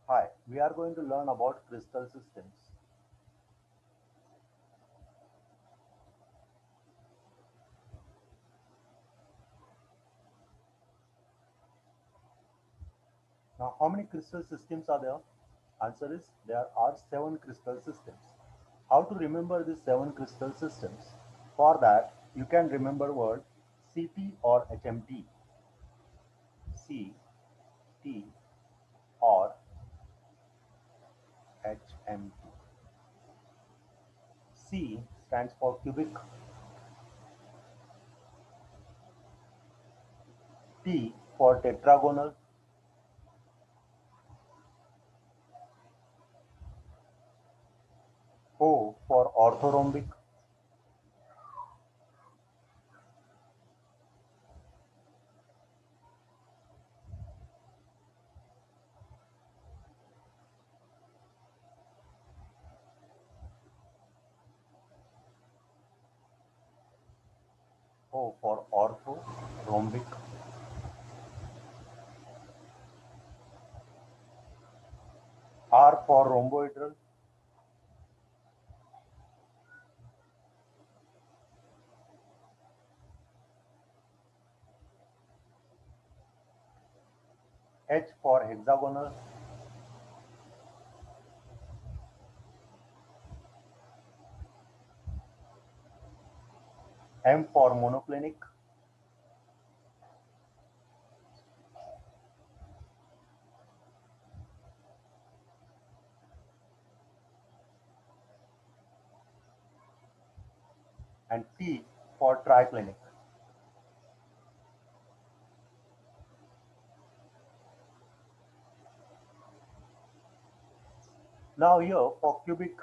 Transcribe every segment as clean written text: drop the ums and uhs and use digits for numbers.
Hi, we are going to learn about crystal systems. Now, how many crystal systems are there? Answer is there are 7 crystal systems. How to remember these 7 crystal systems? For that, you can remember word CT or HMT. C, T or HMT. C stands for cubic, T for tetragonal, O for orthorhombic, O for orthorhombic, R for rhomboidal, H for hexagonal, M for monoclinic, and T for triclinic. Now here for cubic,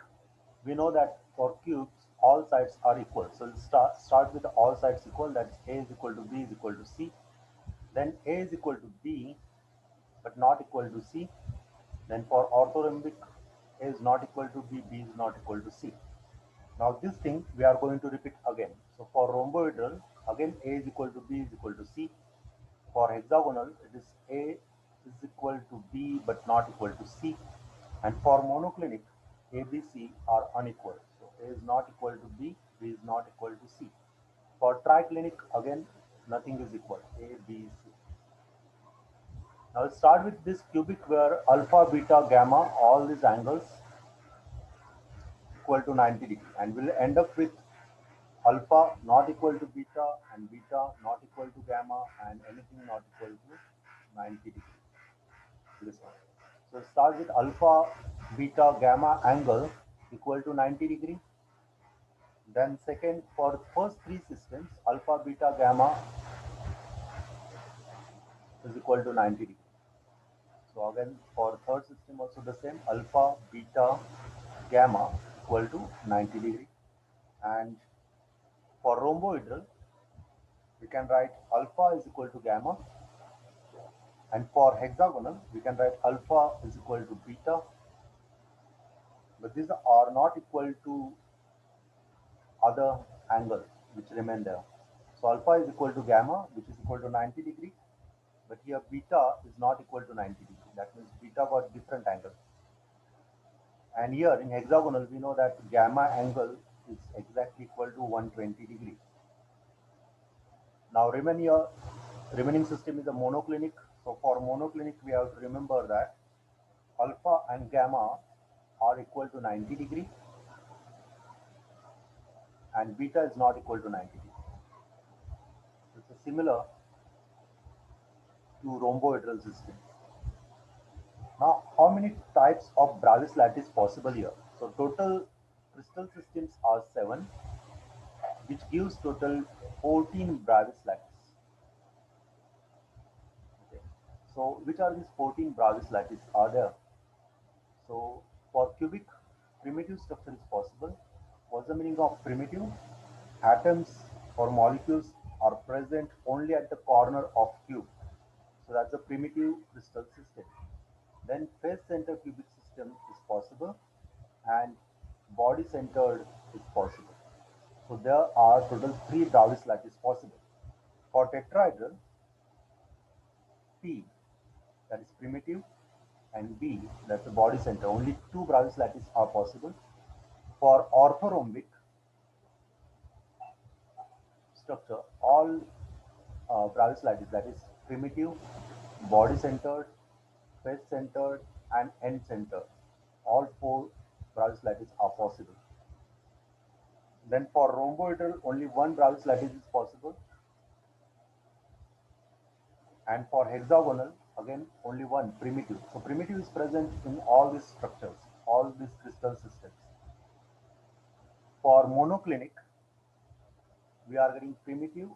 we know that for cubes all sides are equal. So we'll start with all sides equal, that's A is equal to B is equal to C. Then A is equal to B but not equal to C. Then for orthorhombic, A is not equal to B, B is not equal to C. Now this thing we are going to repeat again. So for rhomboidal, again A is equal to B is equal to C. For hexagonal, it is A is equal to B but not equal to C. And for monoclinic, A, B, C are unequal. So A is not equal to B, B is not equal to C. For triclinic, again, nothing is equal, A, B, C. Now let's start with this cubic where alpha, beta, gamma, all these angles equal to 90 degree. And we'll end up with alpha not equal to beta and beta not equal to gamma and anything not equal to 90 degree. This one. So start with alpha, beta, gamma angle equal to 90 degree. Then second, for first three systems, alpha, beta, gamma is equal to 90 degree. So again, for third system also the same, alpha, beta, gamma equal to 90 degree. And for rhomboidal, we can write alpha is equal to gamma. And for hexagonal, we can write alpha is equal to beta. But these are not equal to other angles which remain there. So alpha is equal to gamma, which is equal to 90 degree. But here beta is not equal to 90 degree. That means beta got different angle. And here in hexagonal, we know that gamma angle is exactly equal to 120 degree. Now remaining system is a monoclinic. So for monoclinic, we have to remember that alpha and gamma are equal to 90 degree and beta is not equal to 90 degree. It's similar to rhomboidal system. Now, how many types of Bravais lattice possible here? So total crystal systems are 7, which gives total 14 Bravais lattice. Okay. So which are these 14 Bravais lattice are there? So for cubic, primitive structure is possible. What's the meaning of primitive? Atoms or molecules are present only at the corner of cube. So that's a primitive crystal system. Then face center cubic system is possible and body centered is possible. So there are total 3 Bravais lattice possible. For tetrahedral, P that is primitive, and B, that's the body center, only two Bravais lattice are possible. For orthorhombic structure, all Bravais lattice, that is primitive, body centered, face centered, and end centered, all four Bravais lattice are possible. Then for rhomboidal, only one Bravais lattice is possible. And for hexagonal, again, only one primitive. So primitive is present in all these structures, all these crystal systems. For monoclinic, we are getting primitive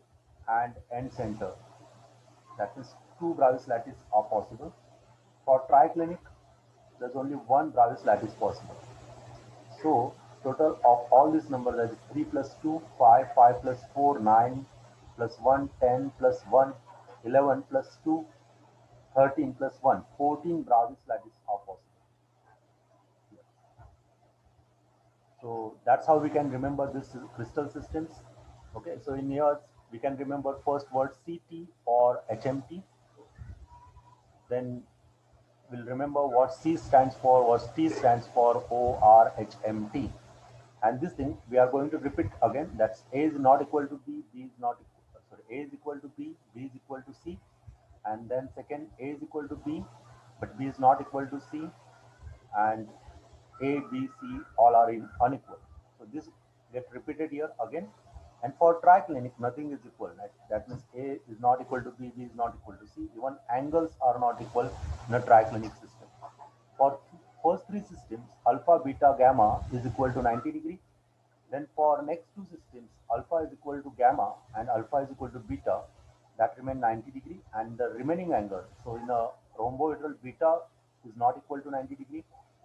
and end center. That is two Bravais lattice are possible. For triclinic, there's only one Bravais lattice possible. So total of all these numbers, that is 3 plus 2, 5, 5 plus 4, 9, plus 1, 10, plus 1, 11, plus 2, 13, plus 1, 14 Bravais lattice are possible. So that's how we can remember this crystal systems. Okay, so in here we can remember first word CT or HMT. Then we'll remember what C stands for, what T stands for, ORHMT. And this thing we are going to repeat again. That's A is not equal to B, B is not equal, sorry, A is equal to B, B is equal to C. And then second, A is equal to B, but B is not equal to C. And A, B, C all are in unequal. So this get repeated here again. And for triclinic, nothing is equal. That means A is not equal to B, B is not equal to C. Even angles are not equal in a triclinic system. For first three systems, alpha, beta, gamma is equal to 90 degree. Then for next two systems, alpha is equal to gamma and alpha is equal to beta, that remain 90 degree, and the remaining angle. So in a rhomboidal, beta is not equal to 90 degree.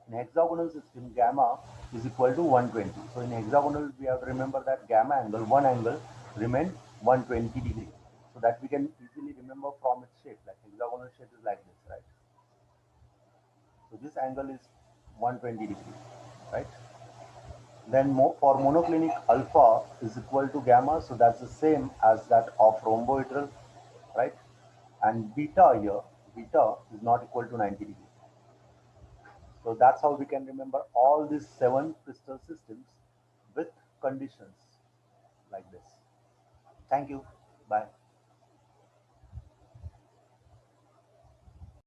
In hexagonal system, gamma is equal to 120. So in hexagonal, we have to remember that gamma angle, one angle, remain 120 degree. So that we can easily remember from its shape. Like hexagonal shape is like this, right? So this angle is 120 degree, right? Then for monoclinic, alpha is equal to gamma, so that's the same as that of rhomboidal, right? And beta here, beta is not equal to 90 degree. So that's how we can remember all these 7 crystal systems with conditions like this. Thank you. Bye.